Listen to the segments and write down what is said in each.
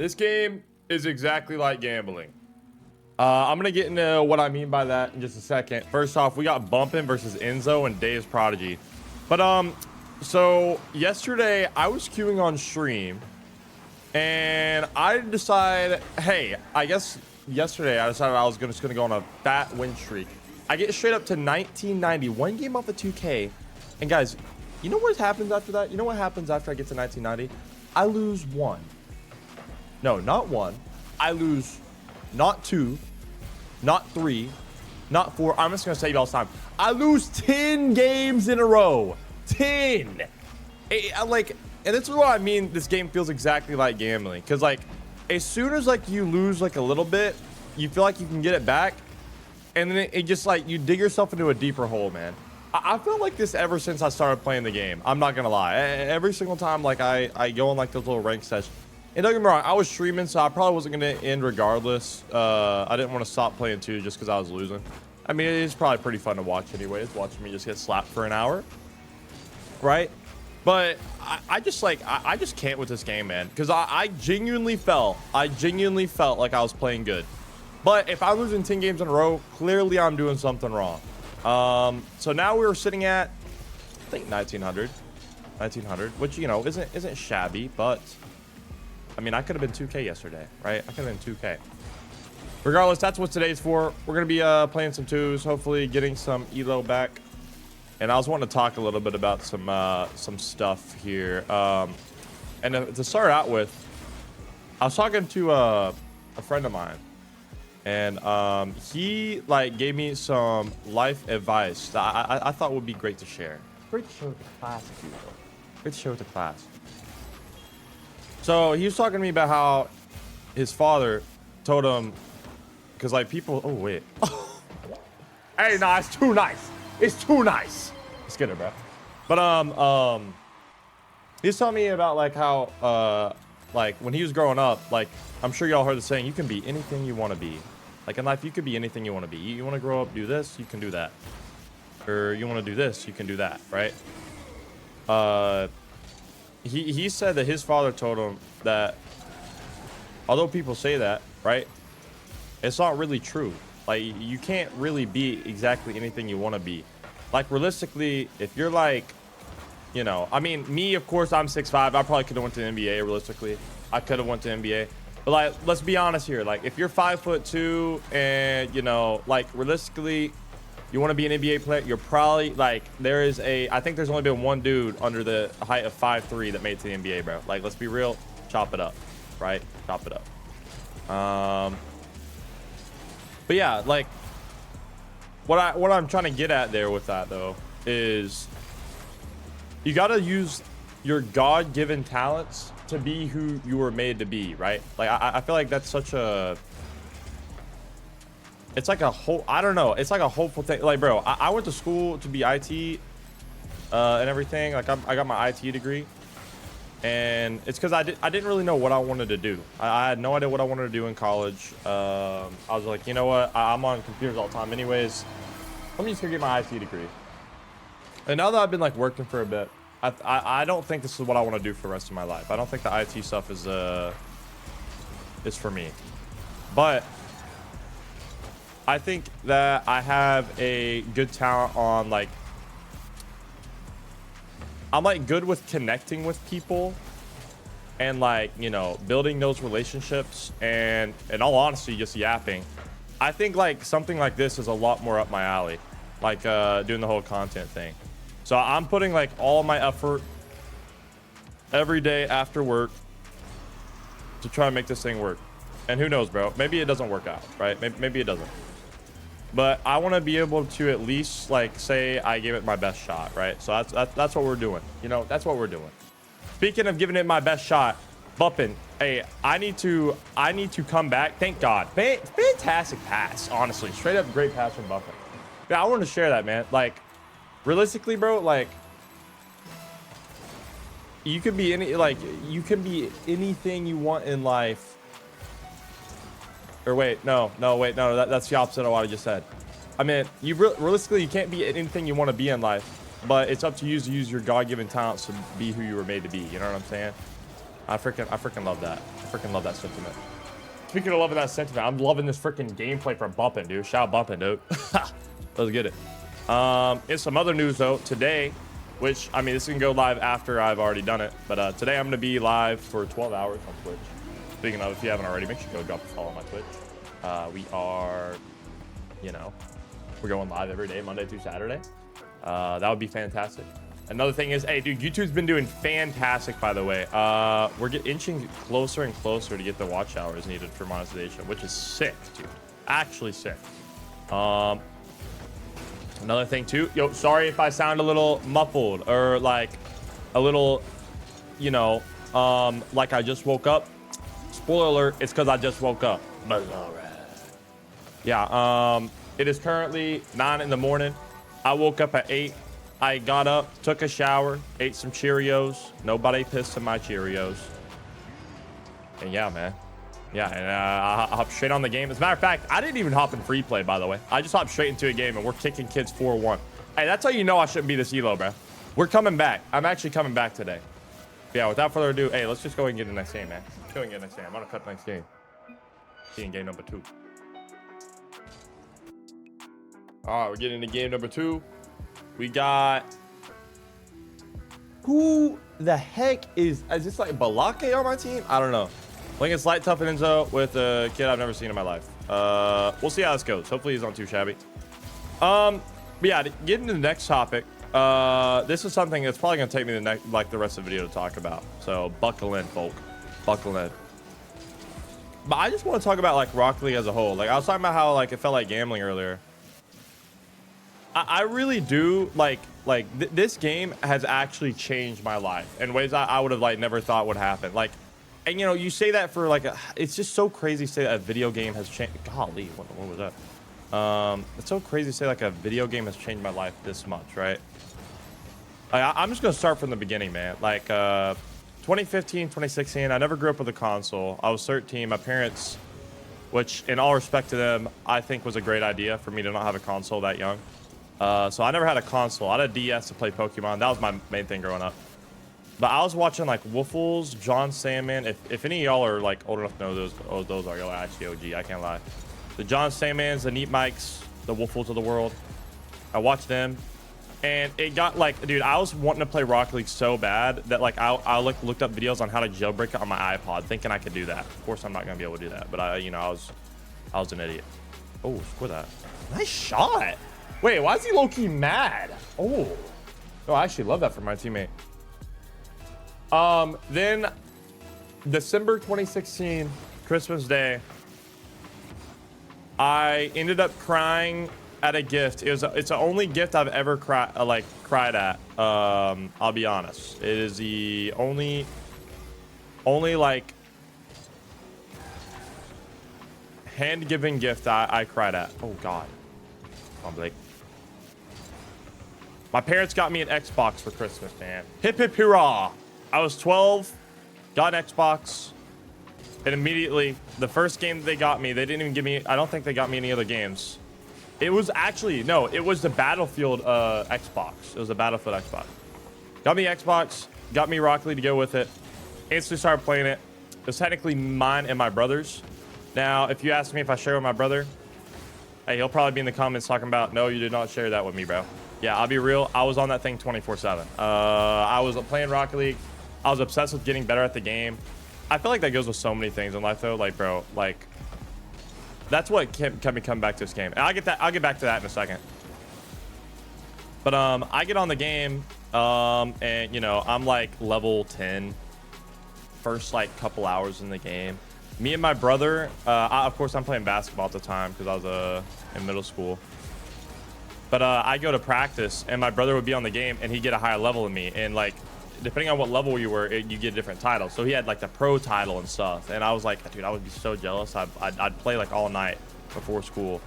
This game is exactly like gambling. I'm gonna get into what I mean by that in just a second. First off, we got Bumpin versus Enzo and Dave's Prodigy. But so yesterday I was queuing on stream and I decided, hey, I guess yesterday I decided I was just gonna go on a fat win streak. I get straight up to 1990, one game off of 2K. And guys, you know what happens after that? You know what happens after I get to 1990? I lose one. No, not one. I lose not two, not three, not four. I'm just gonna save y'all's time. I lose 10 games in a row. 10. And this is what I mean. This game feels exactly like gambling. Cause like, as soon as like you lose like a little bit, you feel like you can get it back. And then it just like, you dig yourself into a deeper hole, man. I felt like this ever since I started playing the game. I'm not gonna lie. Every single time like I go on like those little rank sessions. And don't get me wrong, I was streaming, so I probably wasn't gonna end regardless. I didn't want to stop playing too just because I was losing. I mean, it's probably pretty fun to watch anyways, watching me just get slapped for an hour, right? But I just can't with this game, man, because I genuinely felt like I was playing good. But if I'm losing 10 games in a row, clearly I'm doing something wrong. So now we're sitting at, I think 1900, which, you know, isn't shabby, but I mean, I could have been 2K yesterday, right? I could have been 2K. Regardless, that's what today's for. We're going to be playing some twos, hopefully getting some elo back. And I was wanting to talk a little bit about some stuff here. And to start out with, I was talking to a friend of mine. And he like gave me some life advice that I thought would be great to share. Great to share with the class, if you will. Great to share with the class. So he was talking to me about how his father told him, because like people, oh wait. Hey, nah, it's too nice. It's too nice. Let's get it, bro. But he was telling me about like how like when he was growing up, like I'm sure y'all heard the saying, you can be anything you want to be. Like in life, you could be anything you want to be. You want to grow up, do this, you can do that. Or you want to do this, you can do that, right? He said that his father told him that although people say that, right, it's not really true. Like you can't really be exactly anything you want to be. Like realistically, if you're like, you know, I mean, me, of course, I'm 6'5". I probably could have went to the NBA realistically. I could have went to NBA. But like, let's be honest here. Like if you're 5'2" and, you know, like realistically, you want to be an NBA player, you're probably like, I think there's only been one dude under the height of 5'3" that made it to the NBA, bro. Like, let's be real, chop it up, right? Chop it up. But yeah, like what I'm trying to get at there with that though is you got to use your God-given talents to be who you were made to be, right? Like I feel like that's such a, it's like a whole, I don't know, it's like a hopeful thing. Like bro, I went to school to be IT and everything. Like I got my IT degree, and it's because I didn't really know what I wanted to do. I had no idea what I wanted to do in college. I was like, you know what, I'm on computers all the time anyways, let me just go get my IT degree. And now that I've been like working for a bit, I don't think this is what I want to do for the rest of my life. I don't think the IT stuff is for me. But I think that I have a good talent on like, I'm like good with connecting with people and like, you know, building those relationships and in all honesty, just yapping. I think like something like this is a lot more up my alley, like doing the whole content thing. So I'm putting like all my effort every day after work to try and make this thing work. And who knows, bro, maybe it doesn't work out, right? Maybe it doesn't. But I want to be able to at least like say I gave it my best shot, right? So that's what we're doing. You know, that's what we're doing. Speaking of giving it my best shot, Bumpin, hey, I need to come back. Thank God. Fantastic pass, honestly. Straight up great pass from Bumpin. Yeah, I want to share that, man. Like, realistically, bro, like you could be anything you want in life. Or wait, no, that's the opposite of what I just said. I mean, realistically, you can't be anything you want to be in life, but it's up to you to use your God-given talents to be who you were made to be. You know what I'm saying? I freaking love that. I freaking love that sentiment. Speaking of loving that sentiment, I'm loving this freaking gameplay from Bumpin', dude. Shout out Bumpin', dude. Let's get it. In some other news though, today, which I mean, this can go live after I've already done it, but today I'm gonna be live for 12 hours on Twitch. Speaking of, if you haven't already, make sure you go drop a follow on my Twitch. We are, you know, we're going live every day, Monday through Saturday. That would be fantastic. Another thing is, hey, dude, YouTube's been doing fantastic, by the way. We're inching closer and closer to get the watch hours needed for monetization, which is sick, dude. Actually sick. Another thing too, yo, sorry if I sound a little muffled or like a little, you know, like I just woke up. Spoiler alert, it's because I just woke up. But it's all right. Yeah, it is currently 9 in the morning. I woke up at 8. I got up, took a shower, ate some Cheerios. Nobody pissed in my Cheerios. And yeah, man. Yeah, and I hopped straight on the game. As a matter of fact, I didn't even hop in free play, by the way. I just hopped straight into a game, and we're kicking kids 4-1. Hey, that's how you know I shouldn't be this elo, bro. We're coming back. I'm actually coming back today. But yeah, without further ado, hey, let's just go and get the next game, man. Let's go and get the next game. I'm going to cut the next game. See in game number 2. All right, we're getting into game number 2. We got... Who the heck is this like Balake on my team? I don't know. Playing against Light Tough and Enzo with a kid I've never seen in my life. We'll see how this goes. Hopefully he's not too shabby. But yeah, to get into the next topic, this is something that's probably gonna take me the rest of the video to talk about. So buckle in, folk. Buckle in. But I just want to talk about like Rocket League as a whole. Like I was talking about how like it felt like gambling earlier. I really do this game has actually changed my life in ways I would have like never thought would happen. Like, and you know, you say that for like it's just so crazy to say that a video game has changed. Golly, what was that? It's so crazy to say like a video game has changed my life this much, right? Like, I'm just gonna start from the beginning, man. Like 2015, 2016, I never grew up with a console. I was 13. My parents, which in all respect to them, I think was a great idea for me to not have a console that young. So I never had a console. I had a DS to play Pokemon. That was my main thing growing up. But I was watching like Woofles, John Sandman. If any of y'all are like old enough to know those are y'all actually OG. I can't lie. The John Sandmans, the Neat Mikes, the Woofles of the world. I watched them, and it got like, dude, I was wanting to play Rocket League so bad that like I like looked up videos on how to jailbreak it on my iPod, thinking I could do that. Of course, I'm not gonna be able to do that, but I was an idiot. Oh, score that! Nice shot. Wait, why is he low-key mad? Oh, no, I actually love that for my teammate. Then December 2016, Christmas Day, I ended up crying at a gift. It's the only gift I've ever cried at. I'll be honest. It is the only like hand-given gift I cried at. Oh God. I'm like, my parents got me an Xbox for Christmas, man. Hip hip hurrah. I was 12, got an Xbox, and immediately, the first game that they got me, they didn't even give me, I don't think they got me any other games. It was actually, no, it was the Battlefield Xbox. It was the Battlefield Xbox. Got me Xbox, got me Rocket League to go with it. Instantly started playing it. It was technically mine and my brother's. Now, if you ask me if I share with my brother, hey, he'll probably be in the comments talking about, no, you did not share that with me, bro. Yeah, I'll be real. I was on that thing 24/7. I was playing Rocket League. I was obsessed with getting better at the game. I feel like that goes with so many things in life, though. Like, bro, like, that's what kept me coming back to this game. And I'll get back to that in a second. But I get on the game, and you know, I'm like level 10. First like couple hours in the game. Me and my brother, of course, I'm playing basketball at the time because I was in middle school. But I go to practice, and my brother would be on the game, and he'd get a higher level than me. And like, depending on what level you were, you get a different title. So he had like the pro title and stuff. And I was like, dude, I would be so jealous. I'd play like all night before school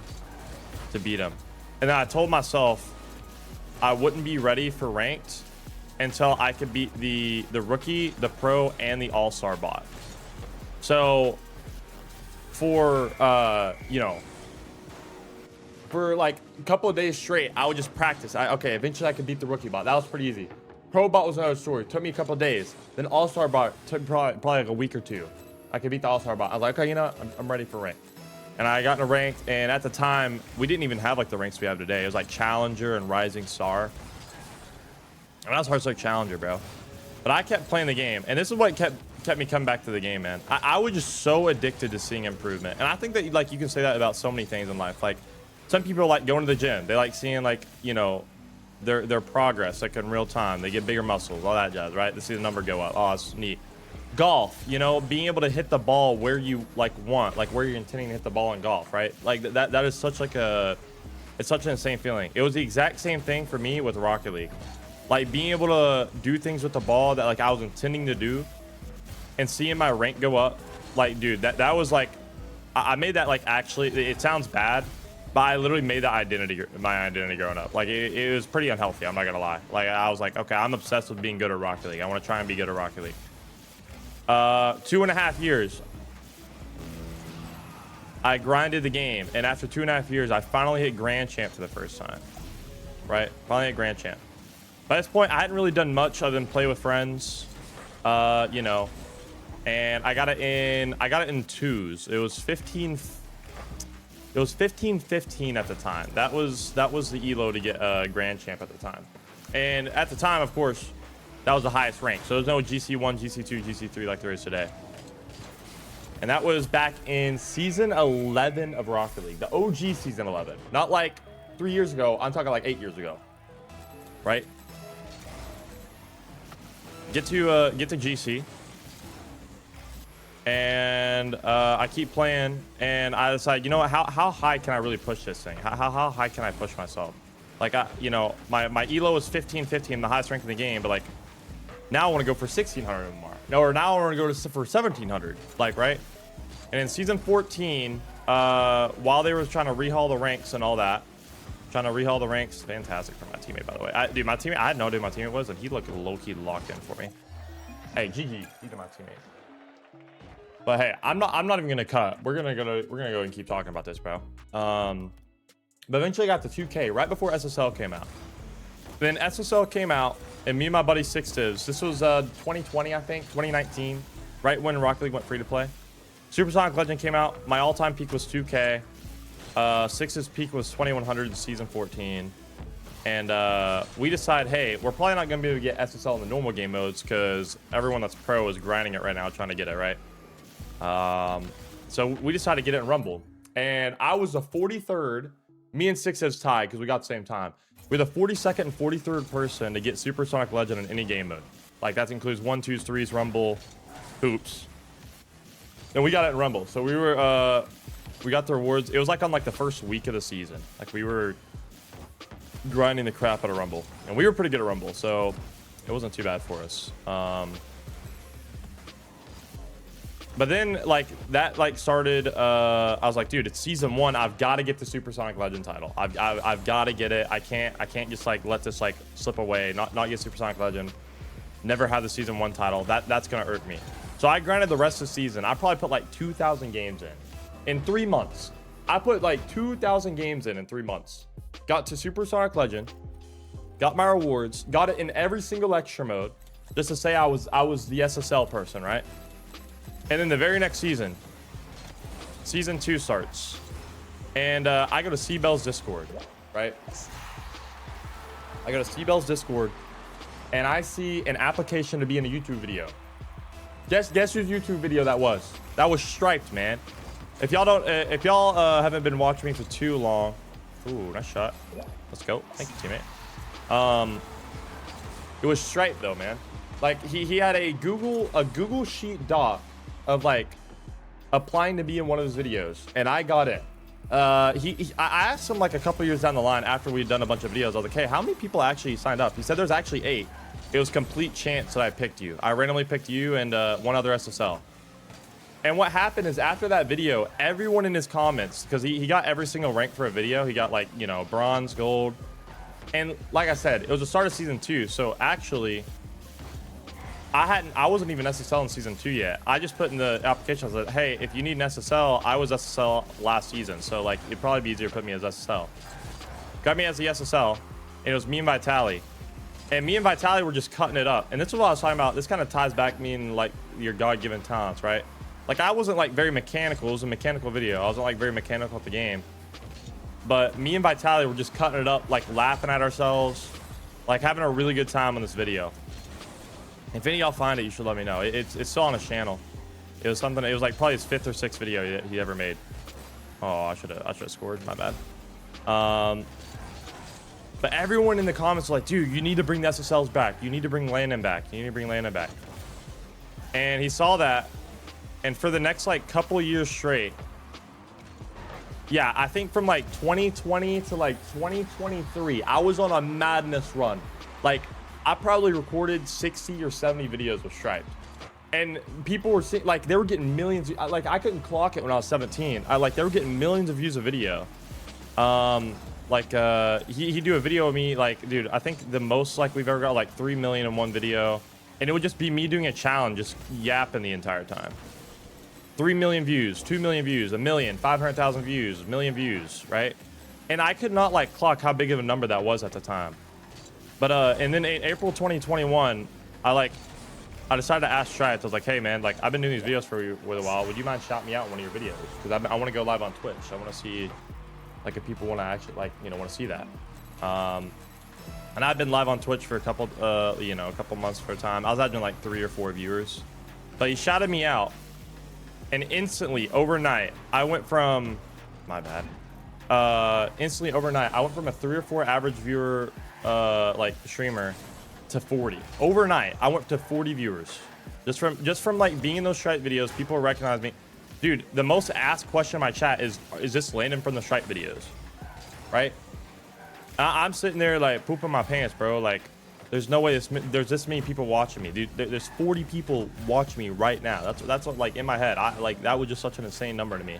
to beat him. And then I told myself I wouldn't be ready for ranked until I could beat the rookie, the pro, and the all-star bot. So for you know, for like a couple of days straight, I would just practice. Okay, eventually I could beat the rookie bot. That was pretty easy. Pro bot was another story. Took me a couple of days. Then All-Star bot took probably like a week or two. I could beat the All-Star bot. I was like, okay, you know, I'm ready for rank. And I got into ranked, and at the time, we didn't even have like the ranks we have today. It was like Challenger and Rising Star. And I was Hearthstone Challenger, bro. But I kept playing the game, and this is what kept me coming back to the game, man. I was just so addicted to seeing improvement. And I think that like you can say that about so many things in life. Like some people like going to the gym. They like seeing like, you know, their progress like in real time. They get bigger muscles, all that jazz, right? They see the number go up. Oh, it's neat. Golf, you know, being able to hit the ball where you like want, like where you're intending to hit the ball in golf, right? Like that is such like it's such an insane feeling. It was the exact same thing for me with Rocket League. Like being able to do things with the ball that like I was intending to do and seeing my rank go up. Like, dude, that was like, I made that like, actually, it sounds bad, but I literally made that my identity growing up. Like it was pretty unhealthy. I'm not gonna lie. Like I was like, okay, I'm obsessed with being good at Rocket League. I want to try and be good at Rocket League. 2.5 years. I grinded the game, and after 2.5 years, I finally hit Grand Champ for the first time. Right? Finally hit Grand Champ. By this point, I hadn't really done much other than play with friends. You know, and I got it in twos. It was 15. It was 15-15 at the time. That was the elo to get Grand Champ at the time. And at the time, of course, that was the highest rank. So there's no GC1, GC2, GC3 like there is today. And that was back in season 11 of Rocket League, the OG season 11. Not like 3 years ago. I'm talking like 8 years ago, right? Get to GC, and I keep playing, and I decide, you know what? How high can I really push this thing? How high can I push myself? Like you know, my elo is 15-15, the highest rank in the game, but like now I want to go for 1600 more. No, or now I want to go for 1700, like, right? And in season 14, while they were trying to rehaul the ranks and all that, fantastic for my teammate, by the way. Dude, my teammate, I had no idea who my teammate was, and he looked low-key locked in for me. Hey, GG, he's my teammate. But hey, I'm not even gonna cut. We're gonna go and keep talking about this, bro. But eventually I got to 2K right before SSL came out. Then SSL came out, and me and my buddy Six Tivs, this was 2020, I think, 2019, right when Rocket League went free to play. Supersonic Legend came out. My all-time peak was 2K. Six's peak was 2100 in season 14. And we decided, hey, we're probably not gonna be able to get SSL in the normal game modes because everyone that's pro is grinding it right now, trying to get it right. So we decided to get it in Rumble. And I was the 43rd. Me and Six Tivs tied because we got the same time. We're the 42nd and 43rd person to get Supersonic Legend in any game mode. Like that includes 1s, 2s, 3s, Rumble, Hoops. And we got it in Rumble. So we got the rewards. It was like on like the first week of the season. Like we were grinding the crap out of Rumble. And we were pretty good at Rumble, so it wasn't too bad for us. But then like that like started, I was like, dude, it's season 1. I've got to get the Supersonic Legend title. I've got to get it. I can't just like let this like slip away. Not get Supersonic Legend. Never have the season 1 title. That's gonna irk me. So I grinded the rest of the season. I probably put like 2,000 games in 3 months. I put like 2,000 games in 3 months. Got to Supersonic Legend. Got my rewards. Got it in every single extra mode. Just to say I was the SSL person, right? And then the very next season, season 2 starts. And I go to C-Bell's Discord, right? I go to C-Bell's Discord, and I see an application to be in a YouTube video. Guess whose YouTube video that was? That was Striped, man. If y'all haven't been watching me for too long, ooh, nice shot. Let's go. Thank you, teammate. It was Striped though, man. Like he had a Google Sheet doc of like applying to be in one of his videos, and I got it. I asked him like a couple years down the line after we'd done a bunch of videos. I was like, hey, how many people actually signed up? He said there's actually 8. It was complete chance that I picked you. I randomly picked you and one other SSL. And what happened is after that video, everyone in his comments, because he got every single rank for a video. He got like, you know, bronze, gold. And like I said, it was the start of season 2. So actually, I wasn't even SSL in season 2 yet. I just put in the application, I was like, hey, if you need an SSL, I was SSL last season. So like, it'd probably be easier to put me as SSL. Got me as the SSL, and it was me and Vitali. And me and Vitaly were just cutting it up. And this is what I was talking about. This kind of ties back me in like your God-given talents, right? Like I wasn't like very mechanical. It was a mechanical video. I wasn't like very mechanical at the game. But me and Vitaly were just cutting it up, like laughing at ourselves, like having a really good time on this video. If any of y'all find it, you should let me know. It's still on his channel. It was something. It was like probably his 5th or 6th video he ever made. Oh, I should have scored. My bad. But everyone in the comments was like, dude, you need to bring the SSLs back. You need to bring Landon back. You need to bring Landon back. And he saw that. And for the next like couple of years straight, yeah, I think from like 2020 to like 2023, I was on a madness run. Like I probably recorded 60 or 70 videos with Striped. And people were seeing, like, they were getting millions. Like, I couldn't clock it when I was 17. They were getting millions of views a video. He'd do a video of me, like, dude, I think the most, like, we've ever got, like, 3 million in one video. And it would just be me doing a challenge, just yapping the entire time. 3 million views, 2 million views, 1 million, 500,000 views, 1 million views, right? And I could not, like, clock how big of a number that was at the time. But, and then in April 2021, I decided to ask Striped. I was like, hey, man, like, I've been doing these videos for a while. Would you mind shouting me out in one of your videos? Because I want to go live on Twitch. I want to see, like, if people want to actually, like, you know, want to see that. And I've been live on Twitch for a couple months for a time. I was averaging, like, 3 or 4 viewers. But he shouted me out. And instantly, overnight, I went from, my bad. Instantly, overnight, I went from a 3 or 4 average viewer, streamer to 40 overnight. I went to 40 viewers just from like being in those Stripe videos. People recognize me. Dude, the most asked question in my chat is this Landon from the Stripe videos, right? I'm sitting there like pooping my pants, bro. Like there's no way there's this many people watching me, dude. There's 40 people watching me right now. That's what, like, in my head, I like that was just such an insane number to me.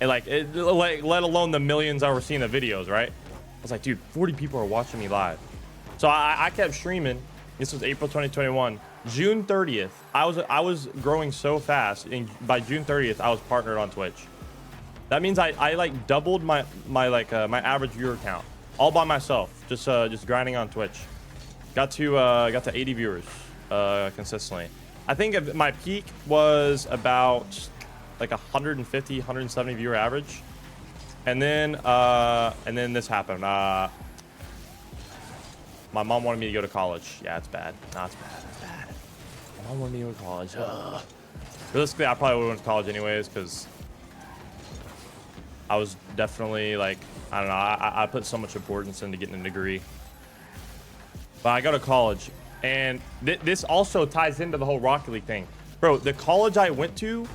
And like let alone the millions I were seeing the videos, right? I was like, dude, 40 people are watching me live. So I kept streaming. This was April 2021. June 30th, I was growing so fast, and by June 30th, I was partnered on Twitch. That means I like doubled my average viewer count all by myself, just grinding on Twitch. Got to 80 viewers consistently. I think my peak was about like 150, 170 viewer average, and then this happened. My mom wanted me to go to college. Yeah, it's bad. No, it's bad. It's bad. My mom wanted me to go to college. Realistically, I probably would have went to college anyways, because I was definitely like, I don't know, I put so much importance into getting a degree. But I go to college, and this also ties into the whole Rocket League thing. Bro, the college I went to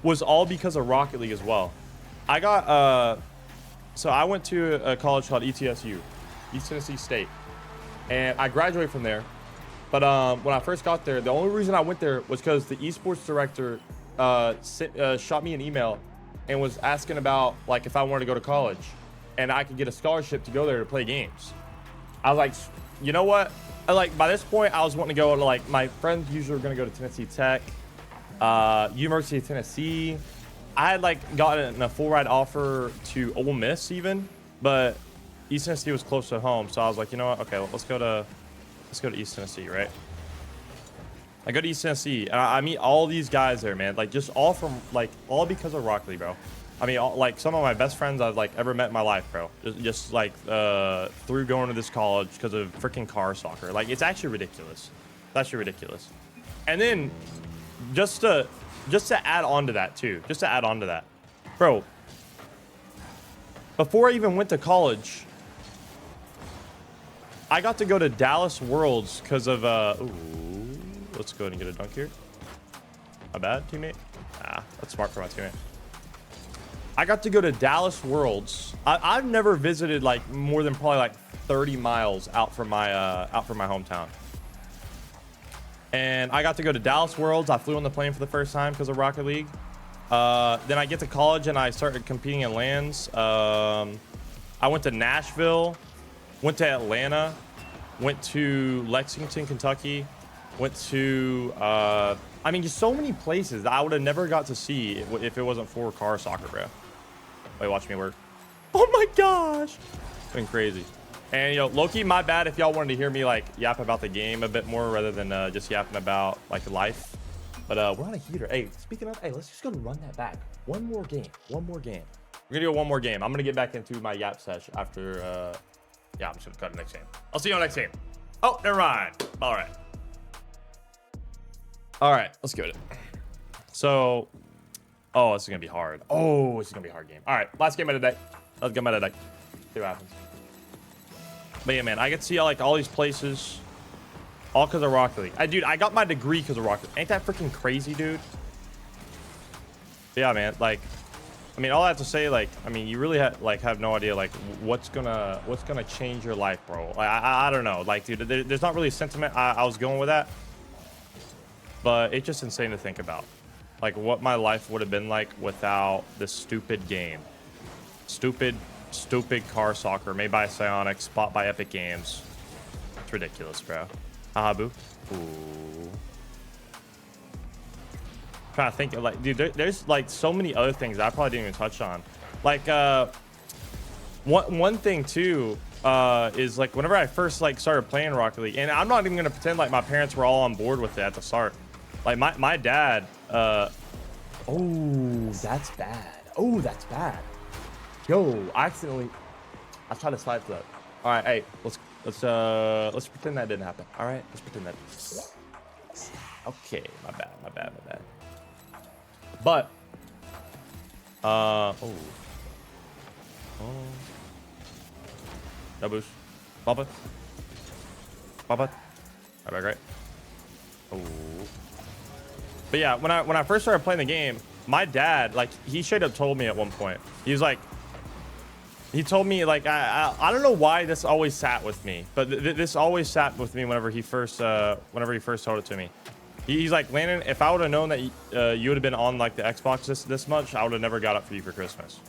was all because of Rocket League as well. So I went to a college called ETSU, East Tennessee State. And I graduated from there. But when I first got there, the only reason I went there was because the esports director shot me an email and was asking about like if I wanted to go to college and I could get a scholarship to go there to play games. I was like, you know what? By this point, I was wanting to go to, like, my friends usually were going to go to Tennessee Tech, University of Tennessee. I had like gotten a full ride offer to Ole Miss even, but East Tennessee was close to home, so I was like, you know what? Okay, let's go to East Tennessee, right? I go to East Tennessee, and I meet all these guys there, man. Like, just all because of Rocket League, bro. I mean, like, some of my best friends I've like ever met in my life, bro. Just like through going to this college because of freaking car soccer. Like, it's actually ridiculous. It's actually ridiculous. And then just to add on to that too, bro. Before I even went to college, I got to go to Dallas Worlds because of ooh, let's go ahead and get a dunk here. My bad, teammate. That's smart for my teammate. I got to go to Dallas Worlds. I've never visited like more than probably like 30 miles out from my hometown. And I got to go to Dallas Worlds. I flew on the plane for the first time because of Rocket League. Then I get to college and I started competing in LANs. I went to Nashville, went to Atlanta, went to Lexington, Kentucky, went to I mean, just so many places that I would have never got to see if it wasn't for car soccer, bro. Wait, watch me work. Oh my gosh, been crazy. And, you know, low-key, my bad if y'all wanted to hear me, like, yap about the game a bit more rather than just yapping about, like, life. But we're on a heater. Hey, speaking of, hey, let's just go run that back. One more game. One more game. We're going to go one more game. I'm going to get back into my yap sesh after, yeah, I'm just going to cut the next game. I'll see you on next game. Oh, never mind. All right. All right, let's give it. So, oh, this is going to be hard. Oh, this is going to be a hard game. All right, last game of the day. Let's get my day. See what happens. But yeah, man, I get to see like all these places, all because of Rocket League. Dude, I got my degree because of Rocket League. Ain't that freaking crazy, dude? Yeah, man. Like, I mean, all I have to say, like, I mean, you really have no idea, like, what's gonna change your life, bro. Like, I don't know, like, dude, there's not really a sentiment I was going with that, but it's just insane to think about, like, what my life would have been like without this stupid game, stupid car soccer made by Psyonix, bought by Epic Games. It's ridiculous, bro. Boo. Ooh. Trying to think, like, dude, there's like so many other things that I probably didn't even touch on. Like, one thing too is like whenever I first like started playing Rocket League, and I'm not even gonna pretend like my parents were all on board with it at the start. Like my dad, oh, that's bad. Oh, that's bad. Yo, I accidentally, I tried to slide for that. All right, hey, let's pretend that didn't happen. All right, let's pretend that. Okay, my bad. But, oh, no boost, bump it, right. Oh, but yeah, when I first started playing the game, my dad, like, he straight up told me at one point, he was like, he told me, like, I don't know why this always sat with me, but this always sat with me whenever he first told it to me. He's like, Landon, if I would have known that you would have been on like the Xbox this much, I would have never got up for you for Christmas.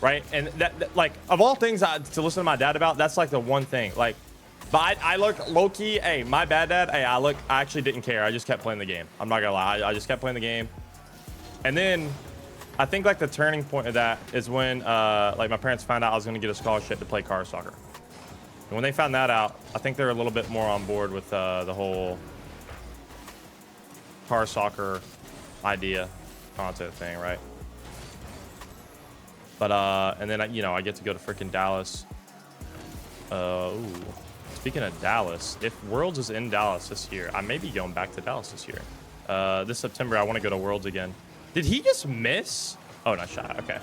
Right? And that like, of all things to listen to my dad about, that's like the one thing. Like, but I look low key. Hey, my bad, dad. Hey, I actually didn't care. I just kept playing the game. I'm not gonna lie. I just kept playing the game. And then I think like the turning point of that is when like my parents found out I was gonna get a scholarship to play car soccer. And when they found that out, I think they're a little bit more on board with the whole car soccer idea content thing, right? But and then you know, I get to go to freaking Dallas. Ooh. Speaking of Dallas, if Worlds is in Dallas this year, I may be going back to Dallas this year. This September I want to go to Worlds again. Did he just miss? Oh, not shot. Okay.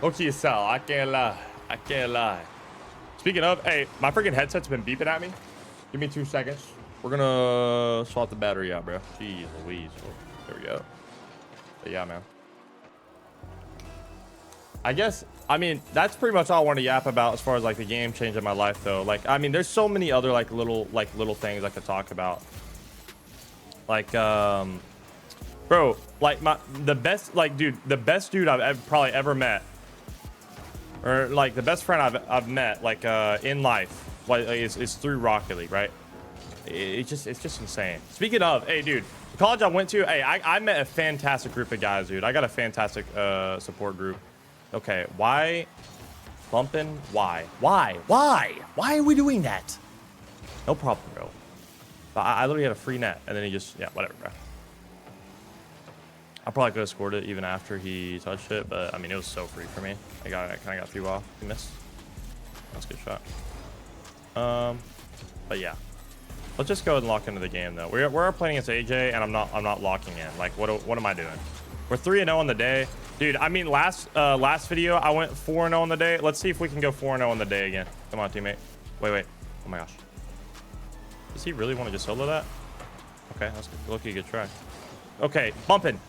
Okay, Sal, I can't lie. Speaking of, hey, my freaking headset's been beeping at me. Give me 2 seconds. We're gonna swap the battery out, bro. Jeez Louise. Oh, there we go. But yeah, man. I guess, I mean, that's pretty much all I want to yap about as far as like the game changing my life, though. Like, I mean, there's so many other like little things I could talk about. Like, bro, like the best dude I've probably ever met, or like the best friend I've met like in life, like is through Rocket League, right? It's just insane. Speaking of, hey, dude, the college I went to, hey, I met a fantastic group of guys, dude. I got a fantastic support group. Okay, why bumping? Why are we doing that? No problem, bro. I literally had a free net, and then he just, yeah, whatever, bro. I probably could have scored it even after he touched it, but I mean, it was so free for me. I kind of got through off. He missed. That's a good shot. But yeah. Let's just go ahead and lock into the game, though. We're playing against AJ, and I'm not locking in. Like, what am I doing? We're 3-0 on the day, dude. I mean, last video I went 4-0 on the day. Let's see if we can go 4-0 on the day again. Come on, teammate. Wait. Oh my gosh. Does he really want to just solo that? Okay, that's low-key good try. Okay, bumping.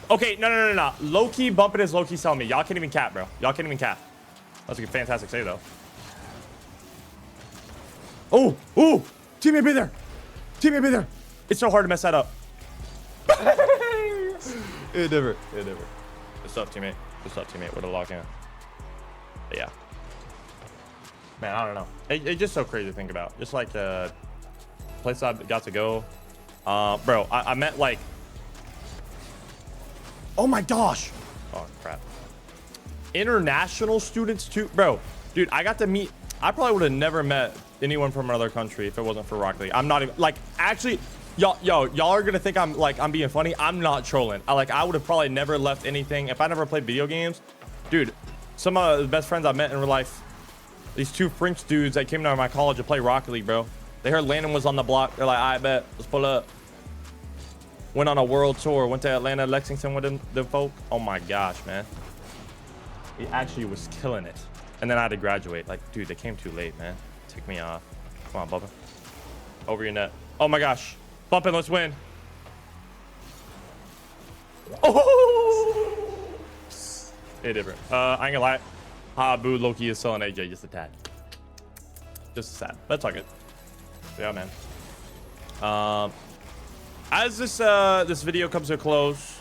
Okay, no. Low-key bumping is low-key selling me. Y'all can't even cap, bro. Y'all can't even cap. That's a fantastic save, though. Oh. Teammate be there. It's so hard to mess that up. It never. Good stuff, teammate. We're to lock in. But yeah. Man, I don't know. It's just so crazy to think about. Just like the place I got to go. Bro, I met like... Oh my gosh. Oh, crap. International students too. Bro, dude, I got to meet... I probably would have never met anyone from another country if it wasn't for Rocket League. I'm not even like actually, y'all are gonna think I'm being funny. I'm not trolling. I would have probably never left anything if I never played video games, dude. Some of the best friends I met in real life, these two French dudes that came to my college to play Rocket League, bro. They heard Landon was on the block. They're like, I bet, let's pull up. Went on a world tour. Went to Atlanta, Lexington with them folk. Oh my gosh, man. He actually was killing it. And then I had to graduate. Like, dude, they came too late, man. Take me off. Come on, Bubba. Over your net. Oh my gosh. Bumping, let's win. Oh! Hey, different. I ain't gonna lie. Boo, Loki is selling AJ just a tad. Just a sad. But it's all good. Yeah, man. As this video comes to a close,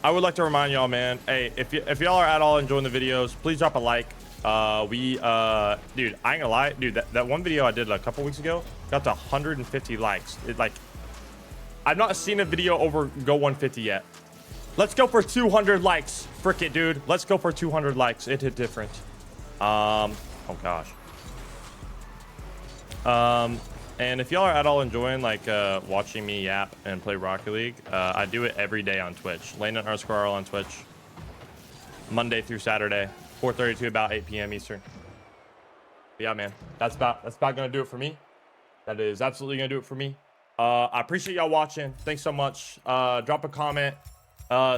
I would like to remind y'all, man. Hey, if y'all are at all enjoying the videos, please drop a like. Dude, I ain't gonna lie, dude. That one video I did a couple weeks ago got to 150 likes. I've not seen a video go 150 yet. Let's go for 200 likes. Frick it, dude. Let's go for 200 likes. It hit different. Oh gosh. And if y'all are at all enjoying watching me yap and play Rocket League, I do it every day on Twitch. Landon_RL on Twitch. Monday through Saturday, 4:30 to about 8 p.m. Eastern. But yeah, man, that's about gonna do it for me. That is absolutely gonna do it for me. I appreciate y'all watching. Thanks so much. Drop a comment.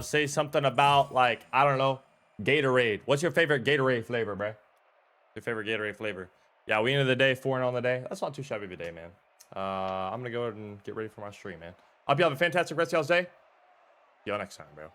Say something about I don't know, Gatorade. What's your favorite Gatorade flavor, bro? Your favorite Gatorade flavor? Yeah, we ended the day 4-0 on the day. That's not too shabby of a day, man. I'm gonna go ahead and get ready for my stream, man. I hope you have a fantastic rest of y'all's day. See y'all next time, bro.